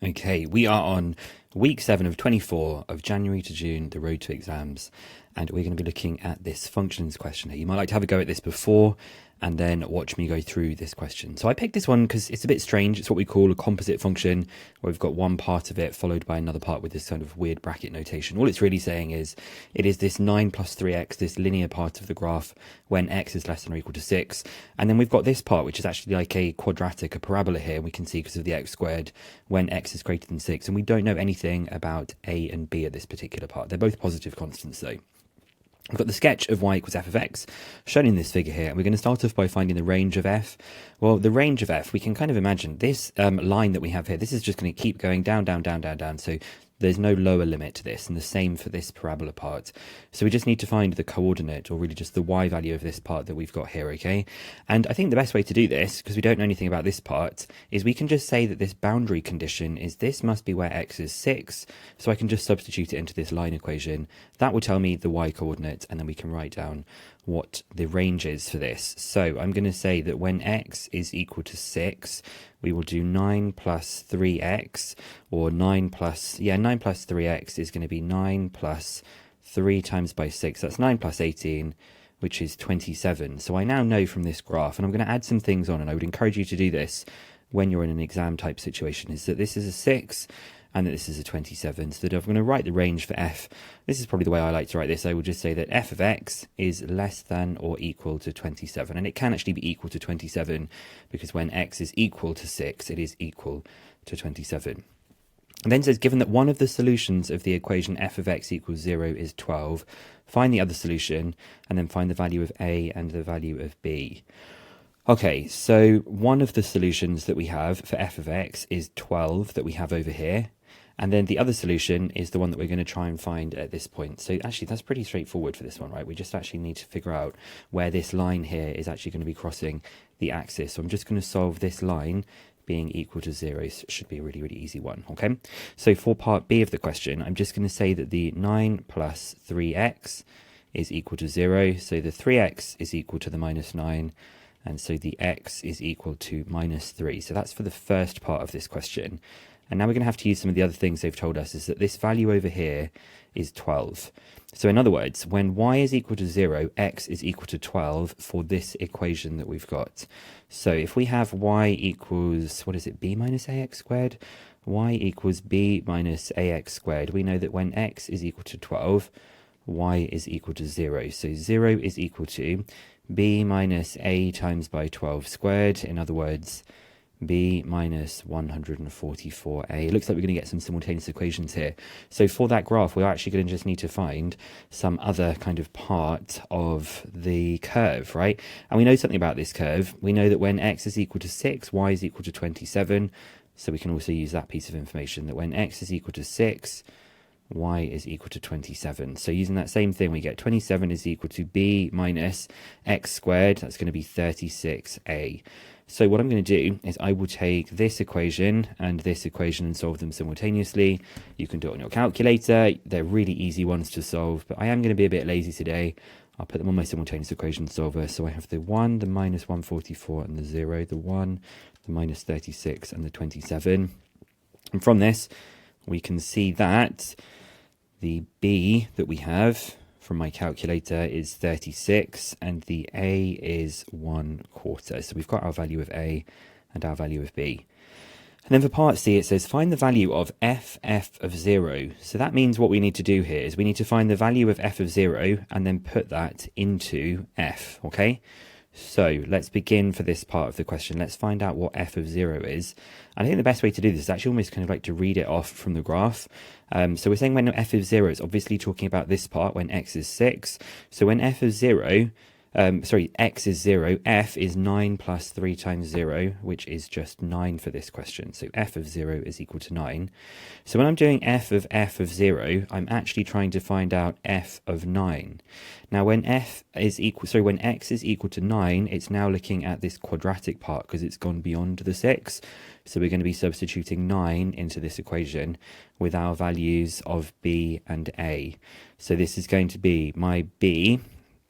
Okay, we are on week 7 of 24 of January to June, the road to exams, and we're going to be looking at this functions question here. You might like to have a go at this before and then watch me go through this question. So I picked this one because it's a bit strange. It's what we call a composite function, where we've got one part of it followed by another part with this kind of weird bracket notation. All it's really saying is it is this 9 plus 3x, this linear part of the graph when x is less than or equal to 6. And then we've got this part, which is actually like a quadratic, a parabola here. We can see because of the x squared when x is greater than 6. And we don't know anything about a and b at this particular part. They're both positive constants though. We've got the sketch of y equals f of x shown in this figure here, and we're going to start off by finding the range of f. Well, the range of f, we can kind of imagine this line that we have here. This is just going to keep going down, down, down, down, down. So there's no lower limit to this, and the same for this parabola part. So we just need to find the coordinate, or really just the y value of this part that we've got here, okay? And I think the best way to do this, because we don't know anything about this part, is we can just say that this boundary condition is this must be where x is 6, so I can just substitute it into this line equation. That will tell me the y coordinate, and then we can write down what the range is for this. So I'm going to say that when x is equal to 6, we will do 9 plus 3x, or 9 plus 3x is going to be 9 plus 3 times by 6. That's 9 plus 18, which is 27. So I now know from this graph, and I'm going to add some things on, and I would encourage you to do this when you're in an exam type situation, is that this is a 6 and that this is a 27. So that I'm going to write the range for f. This is probably the way I like to write this. I will just say that f of x is less than or equal to 27. And it can actually be equal to 27 because when x is equal to 6, it is equal to 27. And then it says, given that one of the solutions of the equation f of x equals 0 is 12, find the other solution and then find the value of a and the value of b. Okay, so one of the solutions that we have for f of x is 12 that we have over here. And then the other solution is the one that we're going to try and find at this point. So actually, that's pretty straightforward for this one, right? We just actually need to figure out where this line here is actually going to be crossing the axis. So I'm just going to solve this line being equal to 0. So it should be a really, really easy one, okay? So for part B of the question, I'm just going to say that the 9 plus 3x is equal to 0. So the 3x is equal to the minus 9. And so the x is equal to minus 3. So that's for the first part of this question. And now we're going to have to use some of the other things they've told us, is that this value over here is 12. So in other words, when y is equal to 0, x is equal to 12 for this equation that we've got. So if we have y equals, what is it, b minus ax squared? Y equals b minus ax squared. We know that when x is equal to 12, y is equal to 0. So 0 is equal to b minus a times by 12 squared. In other words, b minus 144a. It looks like we're going to get some simultaneous equations here. So for that graph, we're actually going to just need to find some other kind of part of the curve, right? And we know something about this curve. We know that when x is equal to 6, y is equal to 27. So we can also use that piece of information, that when x is equal to 6, y is equal to 27. So using that same thing, we get 27 is equal to b minus x squared. That's going to be 36a. So what I'm going to do is I will take this equation and solve them simultaneously. You can do it on your calculator. They're really easy ones to solve, but I am going to be a bit lazy today. I'll put them on my simultaneous equation solver. So I have the 1, the minus 144, and the 0, the 1, the minus 36, and the 27. And from this, we can see that the b that we have from my calculator is 36 and the a is 1/4. So we've got our value of a and our value of b. And then for part C, it says find the value of f of 0. So that means what we need to do here is we need to find the value of f of 0 and then put that into f, okay? So let's begin for this part of the question. Let's find out what f of 0 is. And I think the best way to do this is actually almost kind of like to read it off from the graph. So we're saying when f of 0 is obviously talking about this part when x is 6. So when f of 0, x is 0, f is 9 plus 3 times 0, which is just 9 for this question. So f of 0 is equal to 9. So when I'm doing f of 0, I'm actually trying to find out f of 9. Now when x is equal to 9, it's now looking at this quadratic part because it's gone beyond the 6. So we're going to be substituting 9 into this equation with our values of b and a. So this is going to be my b,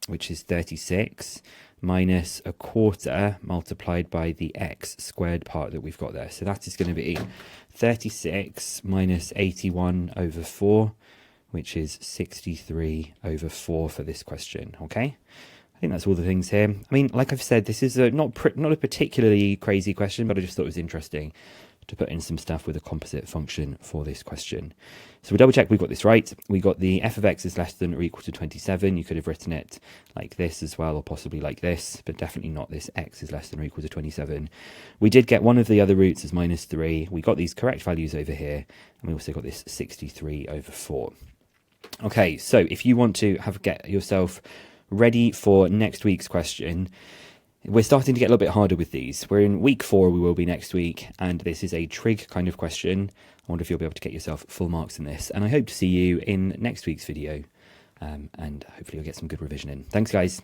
which is 36, minus a quarter multiplied by the x squared part that we've got there. So that is going to be 36 minus 81 over 4, which is 63 over 4 for this question, okay? I think that's all the things here. I mean, like I've said, this is not a particularly crazy question, but I just thought it was interesting to put in some stuff with a composite function for this question. So we double check we got this right. We got the f of x is less than or equal to 27. You could have written it like this as well, or possibly like this, but definitely not this x is less than or equal to 27. We did get one of the other roots as minus 3. We got these correct values over here, and we also got this 63 over 4. Okay, so if you want to get yourself ready for next week's question, we're starting to get a little bit harder with these. We're in week 4, we will be next week, and this is a trig kind of question. I wonder if you'll be able to get yourself full marks in this, and I hope to see you in next week's video, and hopefully you'll get some good revision in. Thanks, guys.